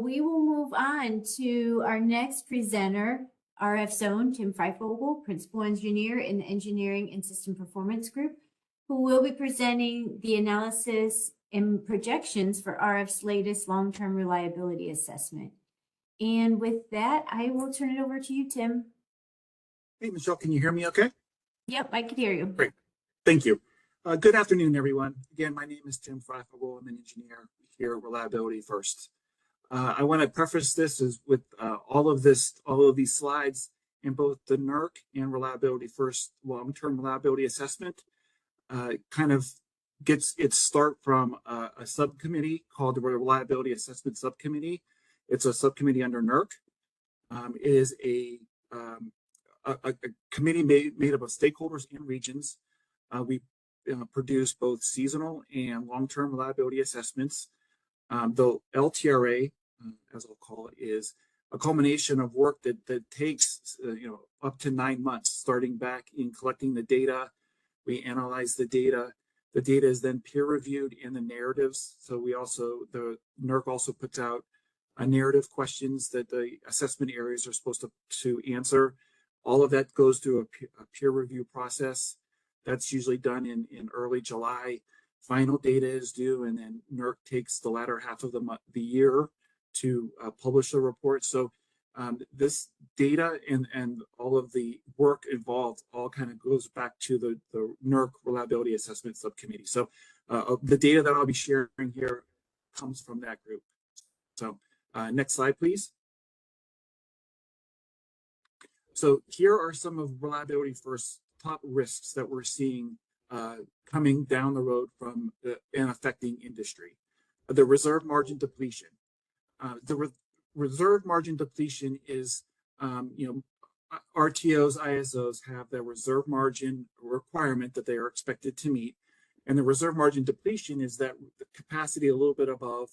we will move on to our next presenter, RF Zone, Tim Fryfogle, Principal Engineer in the Engineering and System Performance Group, who will be presenting the analysis and projections for RF's latest long-term reliability assessment. And with that, I will turn it over to you, Tim. Hey, Michelle, can you hear me okay? Yep, I can hear you. Great. Thank you. Good afternoon, everyone. Again, my name is Tim Fryfogle. I'm an engineer here at ReliabilityFirst. I want to preface this with all of these slides in both the NERC and ReliabilityFirst long-term reliability assessment kind of gets its start from a subcommittee called the Reliability Assessment Subcommittee. It's a subcommittee under NERC. It is a committee made up of stakeholders and regions. We produce both seasonal and long-term reliability assessments. The LTRA, as I'll call it, is a culmination of work that takes up to 9 months, starting back in collecting the data. We analyze the data. The data is then peer reviewed in the narratives. So the NERC also puts out narrative questions that the assessment areas are supposed to answer. All of that goes through a peer review process. That's usually done in early July. Final data is due, and then NERC takes the latter half of the year to publish a report. So this data and all of the work involved all kind of goes back to the NERC Reliability Assessment Subcommittee. So the data that I'll be sharing here comes from that group. So next slide, please. So here are some of ReliabilityFirst's top risks that we're seeing coming down the road from and affecting industry. The reserve margin depletion. Reserve margin depletion is, RTOs, ISOs have their reserve margin requirement that they are expected to meet. And the reserve margin depletion is that the capacity a little bit above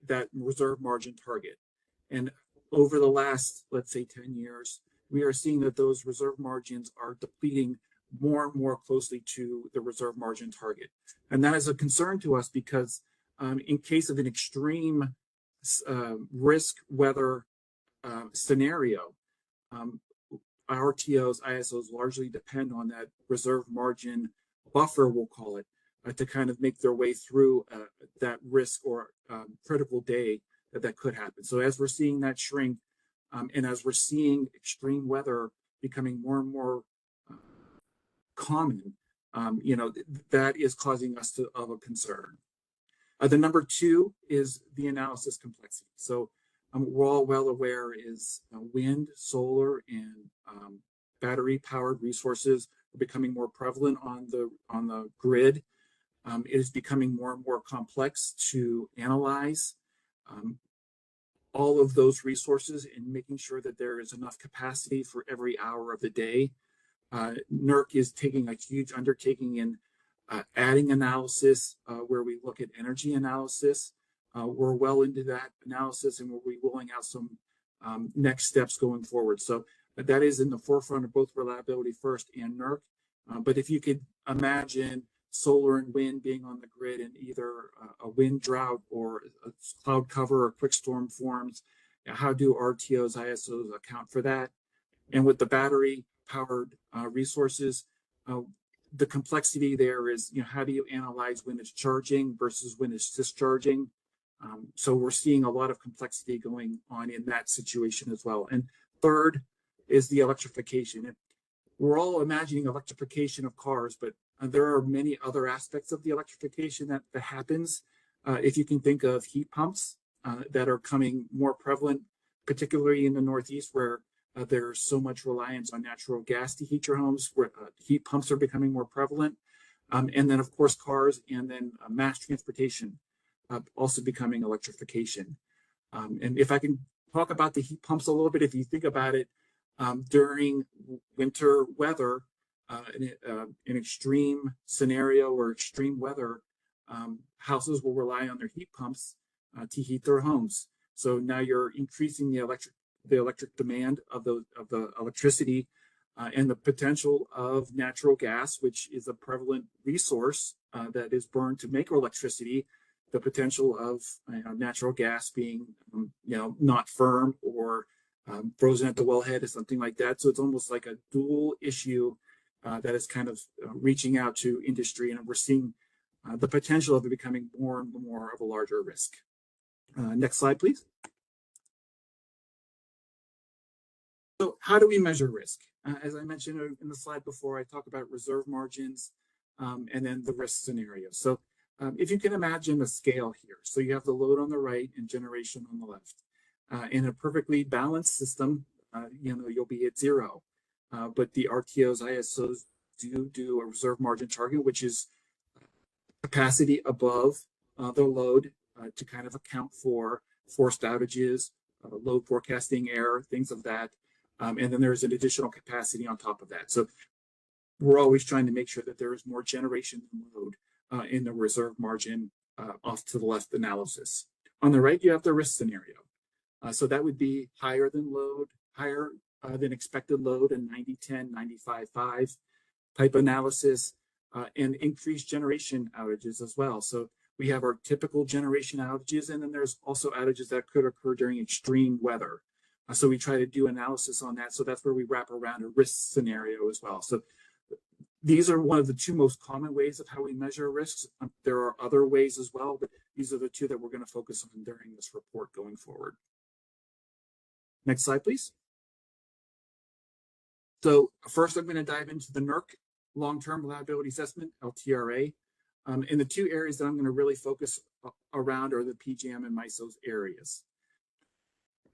that reserve margin target. And over the last, let's say, 10 years, we are seeing that those reserve margins are depleting more and more closely to the reserve margin target. And that is a concern to us because in case of an extreme risk weather scenario, RTOs, ISOs largely depend on that reserve margin buffer, we'll call it, to kind of make their way through that risk or critical day that could happen. So as we're seeing that shrink, and as we're seeing extreme weather becoming more and more common, that is causing us of a concern. The number two is the analysis complexity. So we're all well aware is wind, solar, and battery-powered resources are becoming more prevalent on the grid. It is becoming more and more complex to analyze all of those resources and making sure that there is enough capacity for every hour of the day. NERC is taking a huge undertaking in adding analysis where we look at energy analysis. We're well into that analysis and we'll be rolling out some next steps going forward. So that is in the forefront of both ReliabilityFirst and NERC. But if you could imagine solar and wind being on the grid in either a wind drought or a cloud cover or quick storm forms, how do RTOs, ISOs account for that? And with the battery powered resources, the complexity there is, how do you analyze when it's charging versus when it's discharging? So we're seeing a lot of complexity going on in that situation as well. And third is the electrification. And we're all imagining electrification of cars, but there are many other aspects of the electrification that happens. If you can think of heat pumps that are coming more prevalent, particularly in the Northeast where there's so much reliance on natural gas to heat your homes, where heat pumps are becoming more prevalent. And then, of course, cars and then mass transportation also becoming electrification. And if I can talk about the heat pumps a little bit, if you think about it, during winter weather, an extreme scenario or extreme weather, houses will rely on their heat pumps to heat their homes. So now you're increasing the electric demand of the electricity and the potential of natural gas, which is a prevalent resource that is burned to make electricity, the potential of natural gas being, not firm or frozen at the wellhead or something like that. So it's almost like a dual issue that is kind of reaching out to industry, and we're seeing the potential of it becoming more and more of a larger risk. Next slide, please. So how do we measure risk? As I mentioned in the slide before, I talk about reserve margins and then the risk scenario. So if you can imagine a scale here, so you have the load on the right and generation on the left. In a perfectly balanced system, you'll be at zero. But the RTOs, ISOs do a reserve margin target, which is capacity above the load to kind of account for forced outages, load forecasting error, things of that. And then there's an additional capacity on top of that. So we're always trying to make sure that there is more generation than load in the reserve margin off to the left analysis. On the right, you have the risk scenario. So that would be higher than load, higher than expected load, and 90-10, 95-5 type analysis, and increased generation outages as well. So we have our typical generation outages, and then there's also outages that could occur during extreme weather. So we try to do analysis on that. So that's where we wrap around a risk scenario as well. So these are one of the two most common ways of how we measure risks. There are other ways as well, but these are the two that we're going to focus on during this report going forward. Next slide, please. So first, I'm going to dive into the NERC long-term reliability assessment, LTRA. And the two areas that I'm going to really focus around are the PJM and MISO's areas.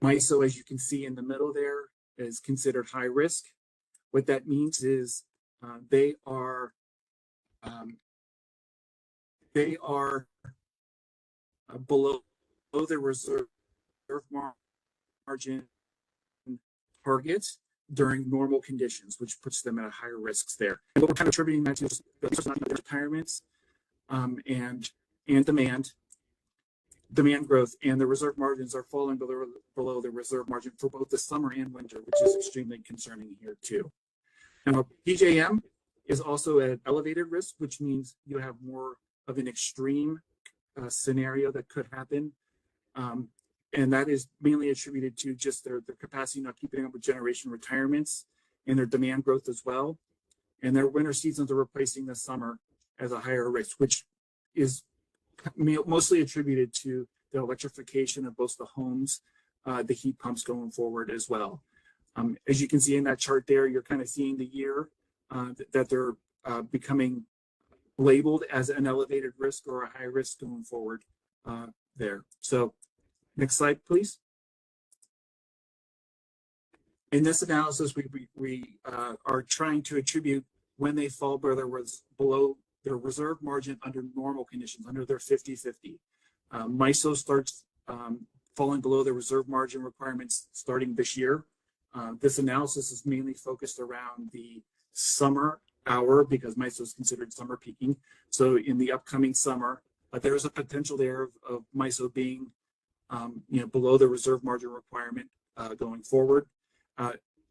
MISO, as you can see in the middle there, is considered high risk. What that means is they are below the reserve margin targets during normal conditions, which puts them at a higher risks there. And what we're kind of attributing that to is retirements and demand growth, and the reserve margins are falling below the reserve margin for both the summer and winter, which is extremely concerning here too. Now, PJM is also at elevated risk, which means you have more of an extreme scenario that could happen. And that is mainly attributed to just their capacity not keeping up with generation retirements and their demand growth as well. And their winter seasons are replacing the summer as a higher risk, which is mostly attributed to the electrification of both the homes, the heat pumps going forward as well. As you can see in that chart there, you're kind of seeing the year that they're becoming labeled as an elevated risk or a high risk going forward there. So next slide, please. In this analysis, we are trying to attribute when they fall below their reserve margin under normal conditions, under their 50-50. MISO starts falling below the reserve margin requirements starting this year. This analysis is mainly focused around the summer hour because MISO is considered summer peaking. So in the upcoming summer, there is a potential there of MISO being below the reserve margin requirement going forward.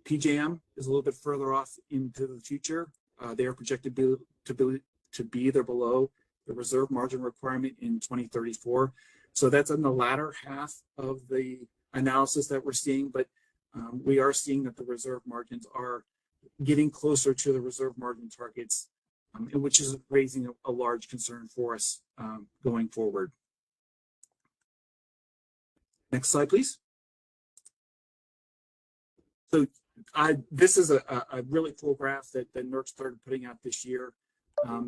PJM is a little bit further off into the future. They are projected to be there below the reserve margin requirement in 2034. So that's in the latter half of the analysis that we're seeing, but we are seeing that the reserve margins are getting closer to the reserve margin targets, which is raising a large concern for us going forward. Next slide, please. So this is a really cool graph that NERC started putting out this year.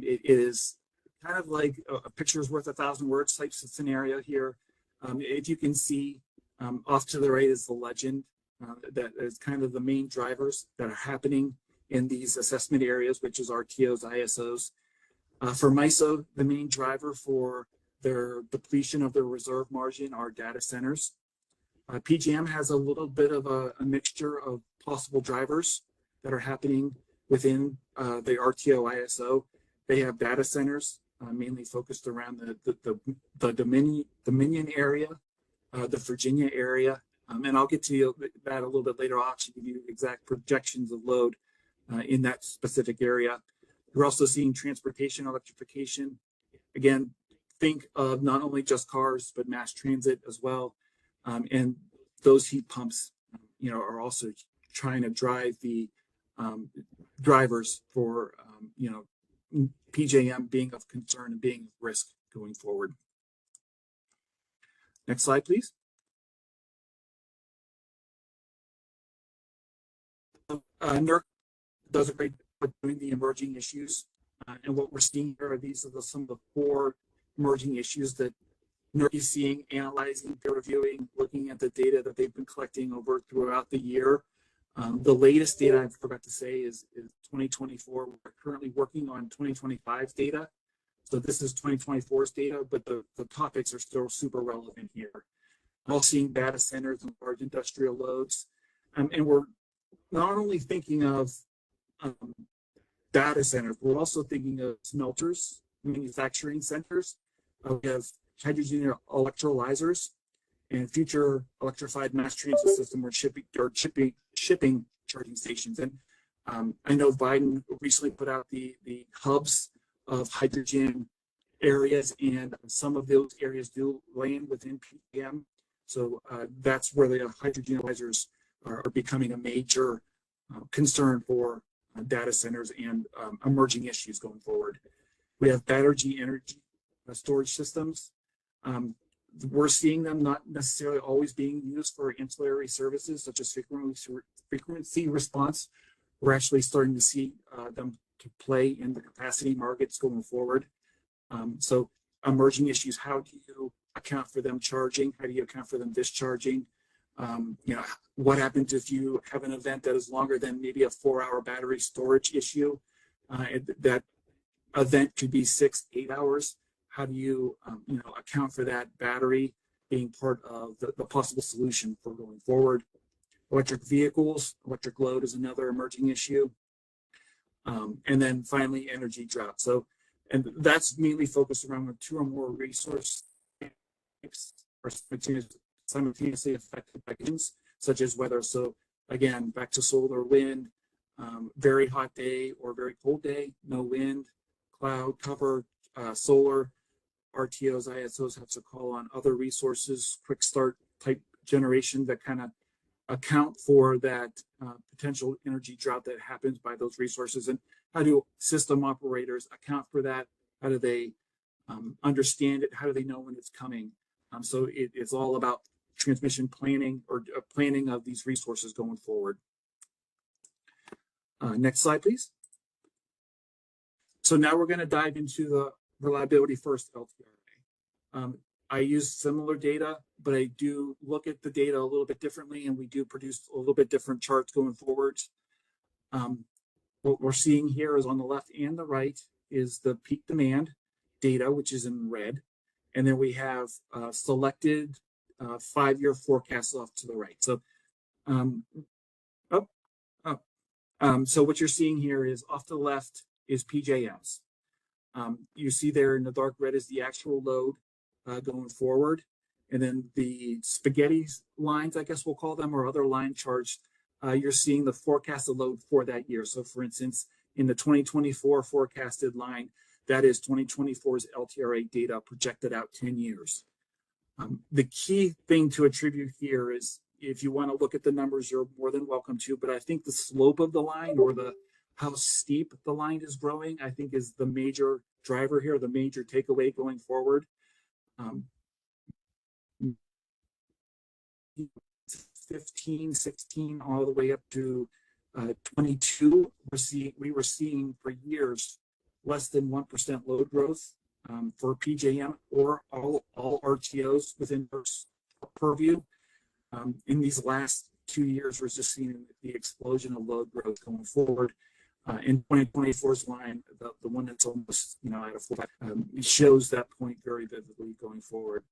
It is kind of like a picture's worth 1,000 words type of scenario here. If you can see off to the right is the legend that is kind of the main drivers that are happening in these assessment areas, which is RTOs, ISOs. For MISO, the main driver for their depletion of their reserve margin are data centers. PJM has a little bit of a mixture of possible drivers that are happening within the RTO ISO. They have data centers mainly focused around the Dominion area, the Virginia area, and I'll get to that a little bit later on to give you exact projections of load in that specific area. We're also seeing transportation electrification. Again, think of not only just cars, but mass transit as well. And those heat pumps, are also trying to drive the drivers for, PJM being of concern and being of risk going forward. Next slide, please. NERC does a great job doing the emerging issues. And what we're seeing here are these are some of the 4 emerging issues that NERC is seeing, analyzing, peer reviewing, looking at the data that they've been collecting throughout the year. The latest data I forgot to say is 2024. We're currently working on 2025's data. So this is 2024's data, but the topics are still super relevant here. We're all seeing data centers and large industrial loads. And we're not only thinking of data centers, we're also thinking of smelters, manufacturing centers. We have hydrogen electrolyzers and future electrified mass transit system or shipping charging stations. And I know Biden recently put out the hubs of hydrogen areas, and some of those areas do land within PJM. So that's where the hydrogen electrolyzers are becoming a major concern for data centers and emerging issues going forward. We have battery energy storage systems. We're seeing them not necessarily always being used for ancillary services such as frequency response. We're actually starting to see them to play in the capacity markets going forward. So emerging issues, how do you account for them charging? How do you account for them discharging? What happens if you have an event that is longer than maybe a 4-hour battery storage issue? That event could be 6-8 hours. How do you, account for that battery being part of the possible solution for going forward? Electric vehicles, electric load is another emerging issue. And then finally, energy drought. So, and that's mainly focused around 2 or more resource types or simultaneously affected by conditions, such as weather. So again, back to solar, wind, very hot day or very cold day, no wind, cloud cover, solar, RTOs, ISOs have to call on other resources, quick start type generation that kind of account for that potential energy drought that happens by those resources. And how do system operators account for that? How do they understand it? How do they know when it's coming? So it's all about transmission planning or planning of these resources going forward. Next slide, please. So now we're going to dive into the ReliabilityFirst LTRA. I use similar data, but I do look at the data a little bit differently, and we do produce a little bit different charts going forward. What we're seeing here is on the left and the right is the peak demand data, which is in red. And then we have selected 5-year forecasts off to the right. So, so what you're seeing here is off to the left is PJMs. You see there in the dark red is the actual load going forward. And then the spaghetti lines, I guess we'll call them, or other line charts, you're seeing the forecasted load for that year. So for instance, in the 2024 forecasted line, that is 2024's LTRA data projected out 10 years. The key thing to attribute here is if you want to look at the numbers, you're more than welcome to, but I think the slope of the line or how steep the line is growing, I think is the major driver here, the major takeaway going forward. 15, 16, all the way up to 22, we were seeing for years less than 1% load growth for PJM or all RTOs within purview. In these last 2 years, we're just seeing the explosion of load growth going forward. In 2024's line, the one that's almost at a full, it shows that point very vividly going forward.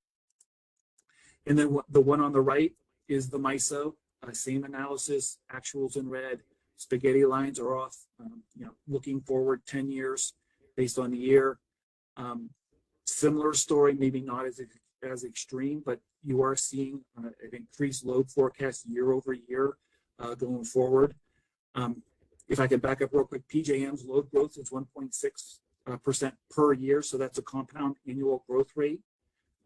And then the one on the right is the MISO, same analysis, actuals in red, spaghetti lines are off, looking forward 10 years based on the year. Similar story, maybe not as extreme, but you are seeing an increased load forecast year over year going forward. If I can back up real quick, PJM's load growth is 1.6 percent per year. So that's a compound annual growth rate.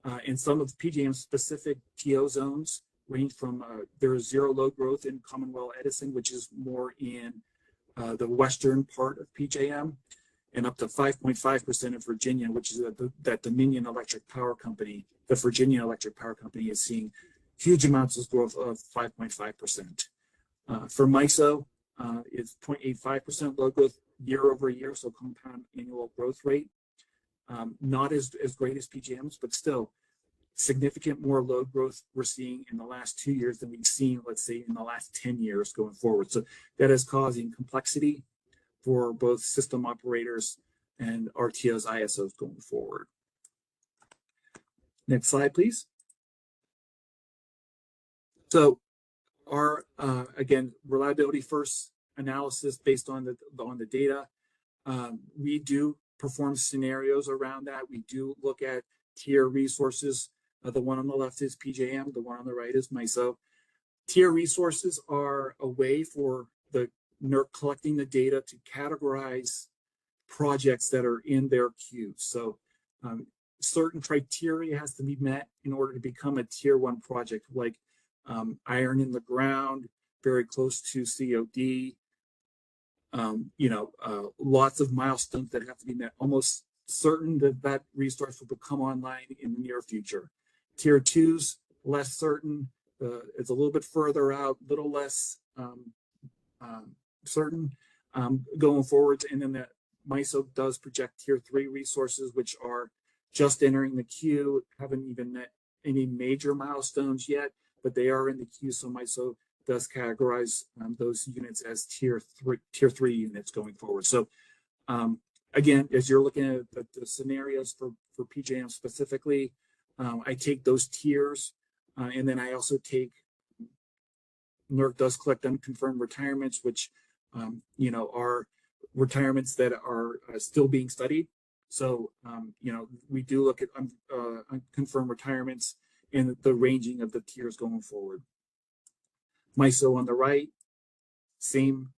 And some of PJM specific TO zones range from there is zero load growth in Commonwealth Edison, which is more in the western part of PJM, and up to 5.5% in Virginia, which is that Dominion Electric Power Company. The Virginia Electric Power Company is seeing huge amounts of growth of 5.5%. For MISO, it's 0.85% load growth year over year, so compound annual growth rate. Not as great as PJM's, but still significant more load growth we're seeing in the last 2 years than we've seen, let's say, in the last 10 years going forward. So that is causing complexity for both system operators and RTOs, ISOs going forward. Next slide, please. So our, again, reliability first analysis based on the data. We do perform scenarios around that. We do look at tier resources. The one on the left is PJM, the one on the right is MISO. Tier resources are a way for the NERC collecting the data to categorize projects that are in their queue. So certain criteria has to be met in order to become a tier 1 project, like iron in the ground, very close to COD, lots of milestones that have to be met, almost certain that that resource will become online in the near future. Tier 2's less certain, it's a little bit further out, little less certain going forward. And then the MISO does project tier 3 resources, which are just entering the queue, haven't even met any major milestones yet, but they are in the queue. So MISO does categorize those units as tier 3 units going forward. So again, as you're looking at the scenarios for PJM specifically, I take those tiers, and then I also take, NERC does collect unconfirmed retirements, which are retirements that are still being studied. So we do look at unconfirmed retirements and the ranging of the tiers going forward. MISO on the right, same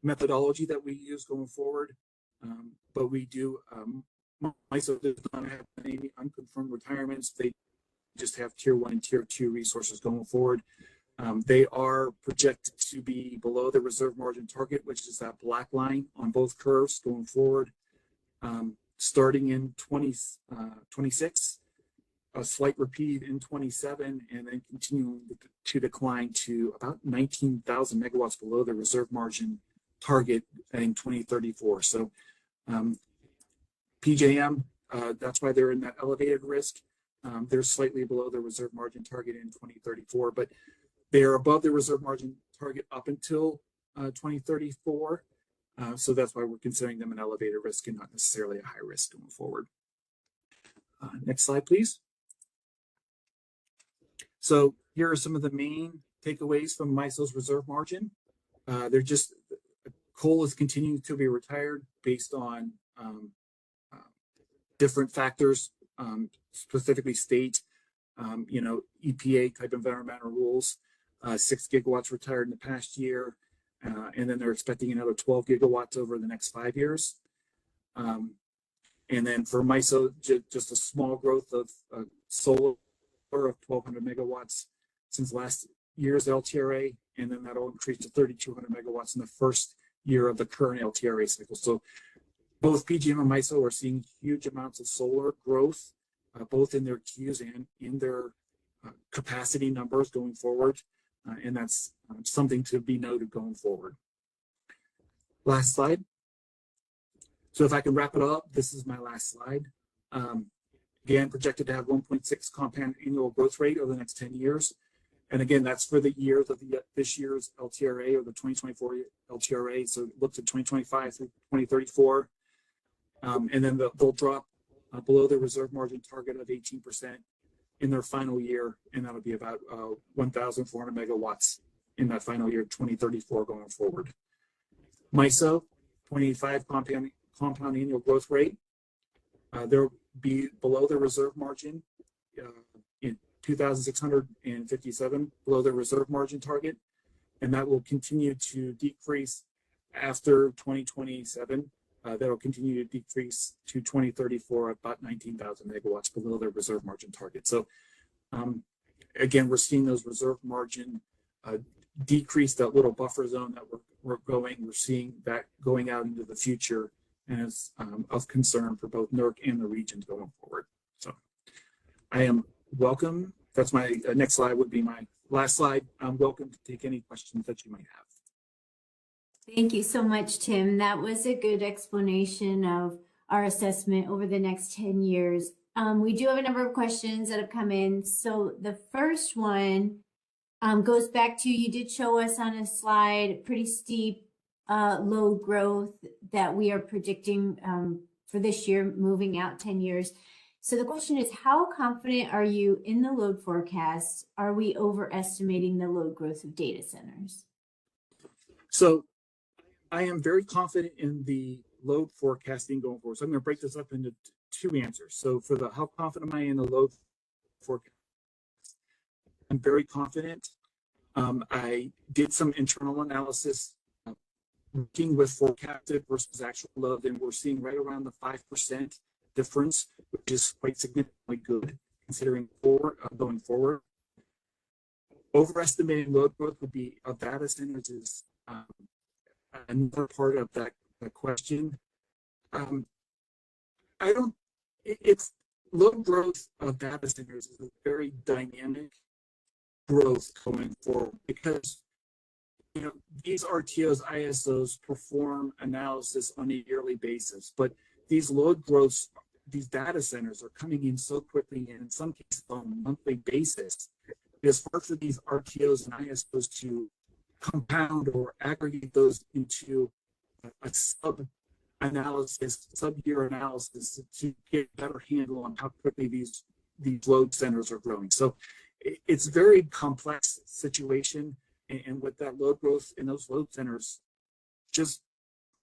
methodology that we use going forward, but we do, MISO does not have any unconfirmed retirements. They just have tier 1 and tier 2 resources going forward. They are projected to be below the reserve margin target, which is that black line on both curves going forward, starting in 2026. A slight repeat in 27, and then continuing to decline to about 19,000 megawatts below the reserve margin target in 2034. So PJM, that's why they're in that elevated risk. They're slightly below the reserve margin target in 2034, but they are above the reserve margin target up until 2034. So that's why we're considering them an elevated risk and not necessarily a high risk going forward. Next slide, please. So here are some of the main takeaways from MISO's reserve margin. They're just, coal is continuing to be retired based on different factors, specifically state, EPA type environmental rules. 6 gigawatts retired in the past year, and then they're expecting another 12 gigawatts over the next 5 years. And then for MISO, just a small growth of solar of 1,200 megawatts since last year's LTRA, and then that'll increase to 3,200 megawatts in the first year of the current LTRA cycle. So both PJM and MISO are seeing huge amounts of solar growth, both in their queues and in their capacity numbers going forward, and that's something to be noted going forward. Last slide. So if I can wrap it up, this is my last slide. Again, projected to have 1.6 compound annual growth rate over the next 10 years. And again, that's for the years of this year's LTRA or the 2024 LTRA. So look to 2025 through 2034. And then they'll drop below the reserve margin target of 18% in their final year. And that'll be about 1,400 megawatts in that final year, 2034 going forward. MISO, 0.85 compound annual growth rate. They'll be below the reserve margin in 2,657, below the reserve margin target, and that will continue to decrease after 2027 that'll continue to decrease to 2034 at about 19,000 megawatts below their reserve margin target. So again, we're seeing those reserve margin decrease, that little buffer zone that we're seeing that going out into the future, and it's of concern for both NERC and the region going forward. So I am welcome. That's my next slide would be my last slide. I'm welcome to take any questions that you might have. Thank you so much, Tim. That was a good explanation of our assessment over the next 10 years. We do have a number of questions that have come in. So the first one goes back to, you did show us on a slide pretty steep load growth that we are predicting for this year, moving out 10 years. So the question is, how confident are you in the load forecast? Are we overestimating the load growth of data centers? So I am very confident in the load forecasting going forward. So I'm going to break this up into two answers. So for the how confident am I in the load forecast? I'm very confident. I did some internal analysis working with forecasted versus actual load, and we're seeing right around the 5% difference, which is quite significantly good considering going forward. Overestimating load growth would be of data centers is another part of that question. It's load growth of data centers is a very dynamic growth going forward, because these RTOs, ISOs perform analysis on a yearly basis, but these load growths, these data centers are coming in so quickly, and in some cases on a monthly basis. It's hard for these RTOs and ISOs to compound or aggregate those into a sub-year analysis to get a better handle on how quickly these load centers are growing. So it's a very complex situation, and with that load growth in those load centers, just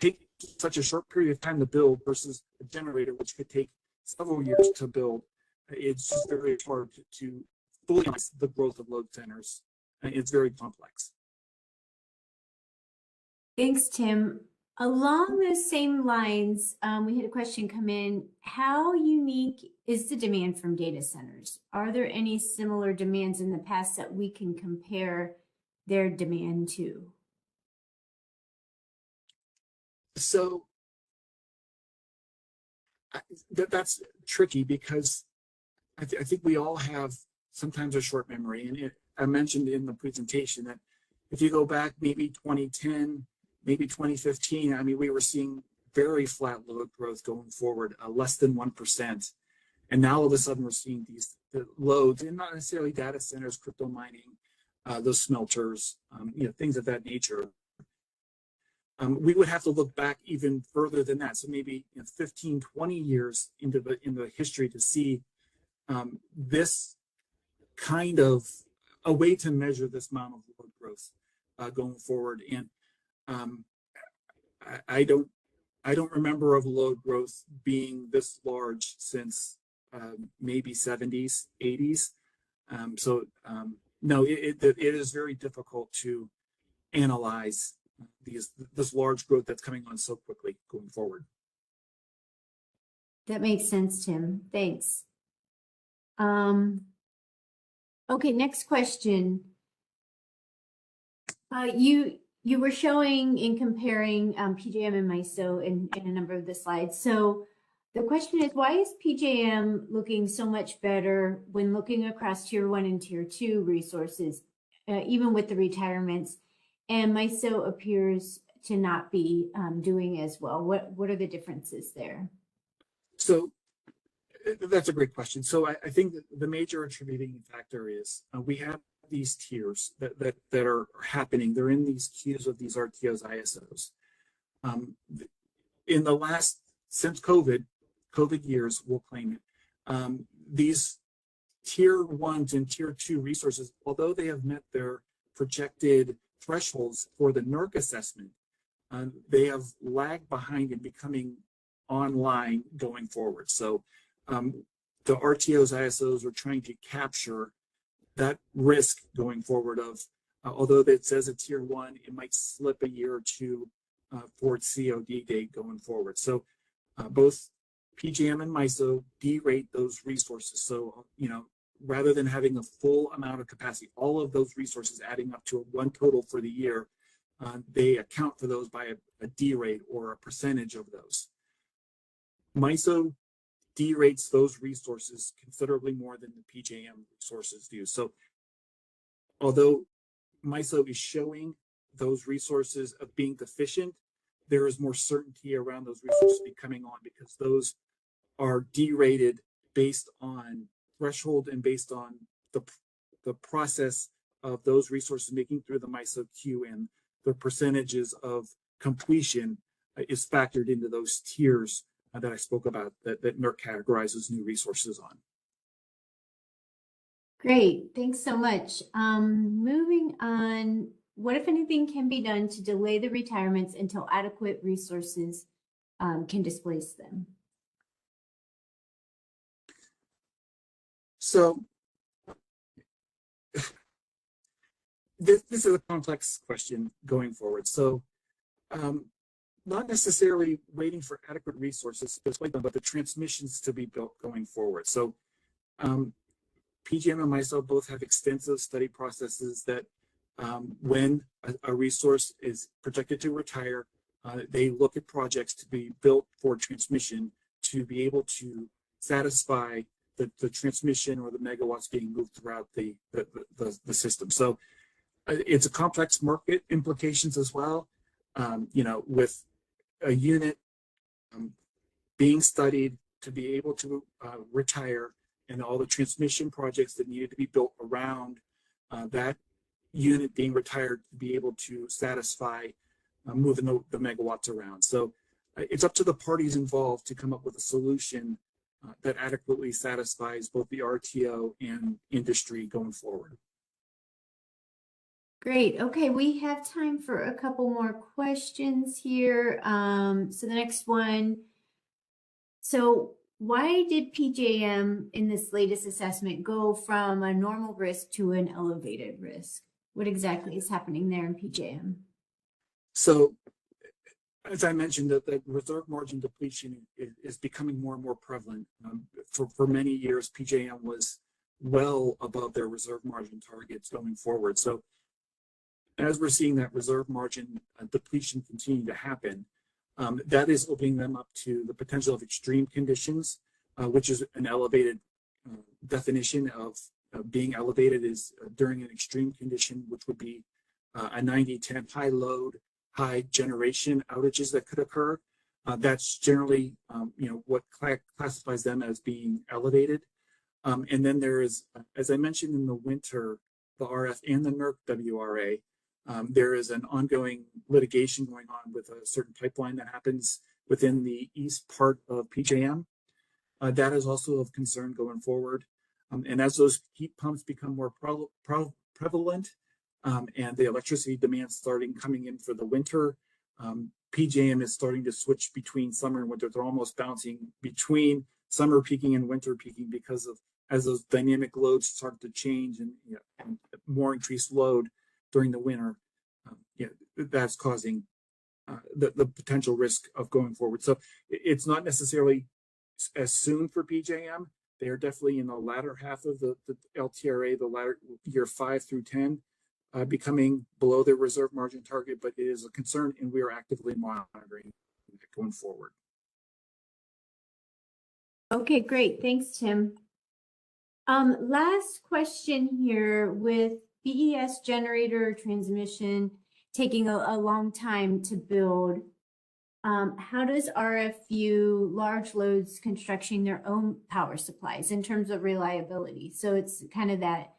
take such a short period of time to build versus a generator, which could take several years to build. It's just very hard to fully analyze the growth of load centers. It's very complex. Thanks, Tim. Along those same lines, we had a question come in. How unique is the demand from data centers? Are there any similar demands in the past that we can compare their demand to? So that's tricky, because I think we all have sometimes a short memory. And I mentioned in the presentation that if you go back maybe 2010, maybe 2015, I mean, we were seeing very flat load growth going forward, less than 1%. And now all of a sudden we're seeing the loads, and not necessarily data centers, crypto mining, those smelters, things of that nature. We would have to look back even further than that. So maybe 15, 20 years into the history to see this kind of a way to measure this amount of load growth going forward. And I don't remember of load growth being this large since maybe 70s, 80s. No, it is very difficult to analyze this large growth that's coming on so quickly going forward. That makes sense, Tim. Thanks. Okay, next question. You were showing and comparing PJM and MISO in a number of the slides. So the question is, why is PJM looking so much better when looking across Tier 1 and Tier 2 resources, even with the retirements, and MISO appears to not be doing as well? What are the differences there? So that's a great question. So I think that the major attributing factor is we have these tiers that are happening. They're in these queues of these RTOs, ISOs. In the last, since COVID years, we'll claim it, these Tier 1s and Tier 2 resources, although they have met their projected thresholds for the NERC assessment, they have lagged behind in becoming online going forward. So the RTOs, ISOs are trying to capture that risk going forward of, although it says a Tier 1, it might slip a year or two for its COD date going forward. So both PJM and MISO derate those resources. So, rather than having a full amount of capacity, all of those resources adding up to one total for the year, they account for those by a derate or a percentage of those. MISO derates those resources considerably more than the PJM resources do. So although MISO is showing those resources of being deficient, there is more certainty around those resources coming on because those are derated based on threshold and based on the process of those resources making through the MISO queue, and the percentages of completion is factored into those tiers that I spoke about that NERC categorizes new resources on. Great, thanks so much. Moving on, what if anything can be done to delay the retirements until adequate resources can displace them? So this is a complex question going forward. So not necessarily waiting for adequate resources, but the transmissions to be built going forward. So PJM and MISO both have extensive study processes that when a resource is projected to retire, they look at projects to be built for transmission to be able to satisfy the transmission or the megawatts being moved throughout the system. So it's a complex market implications as well. With a unit being studied to be able to retire, and all the transmission projects that needed to be built around that unit being retired to be able to satisfy moving the megawatts around. So it's up to the parties involved to come up with a solution that adequately satisfies both the RTO and industry going forward. Great. Okay, we have time for a couple more questions here. So the next one. So why did PJM in this latest assessment go from a normal risk to an elevated risk? What exactly is happening there in PJM? So as I mentioned, the reserve margin depletion is becoming more and more prevalent. For many years, PJM was well above their reserve margin targets going forward. So as we're seeing that reserve margin depletion continue to happen, that is opening them up to the potential of extreme conditions, which is an elevated definition of being elevated is during an extreme condition, which would be a 90-10 high load, high generation outages that could occur. That's generally, what classifies them as being elevated. And then there is, as I mentioned in the winter, the RF and the NERC WRA, there is an ongoing litigation going on with a certain pipeline that happens within the east part of PJM. That is also of concern going forward. And as those heat pumps become more prevalent and the electricity demand coming in for the winter, PJM is starting to switch between summer and winter. They're almost bouncing between summer peaking and winter peaking because of as those dynamic loads start to change and more increased load during the winter, that's causing the potential risk of going forward. So it's not necessarily as soon for PJM. They are definitely in the latter half of the LTRA, the latter year 5 through 10, becoming below their reserve margin target, but it is a concern and we are actively monitoring it going forward. Okay, great. Thanks, Tim. Last question here. With BES generator transmission taking a long time to build, how does RF view large loads constructing their own power supplies in terms of reliability? So it's kind of that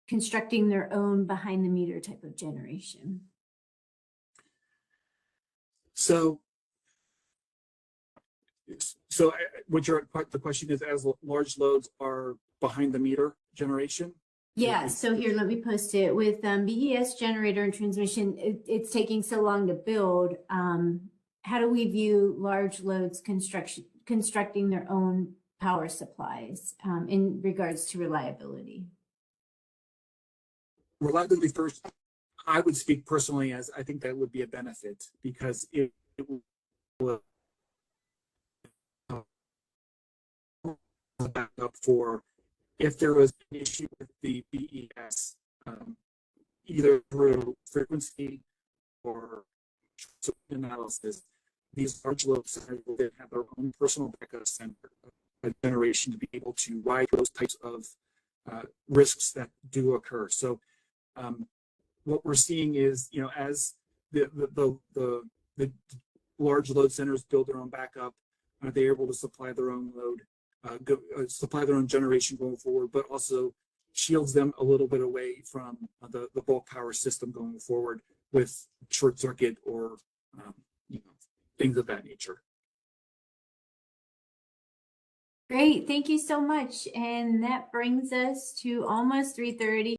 constructing their own behind the meter type of generation. So what the question is, as large loads are behind the meter generation? Yeah, so here, let me post it. With BES generator and transmission, it's taking so long to build. How do we view large loads constructing their own power supplies in regards to reliability? ReliabilityFirst I would speak personally as I think that would be a benefit because it will back up for if there was an issue with the BES, either through frequency or analysis. These large load centers will then have their own personal backup center generation to be able to ride those types of risks that do occur. So what we're seeing is, as the large load centers build their own backup, they're able to supply their own load, supply their own generation going forward, but also shields them a little bit away from the bulk power system going forward with short circuit or things of that nature. Great, thank you so much. And that brings us to almost 3:30.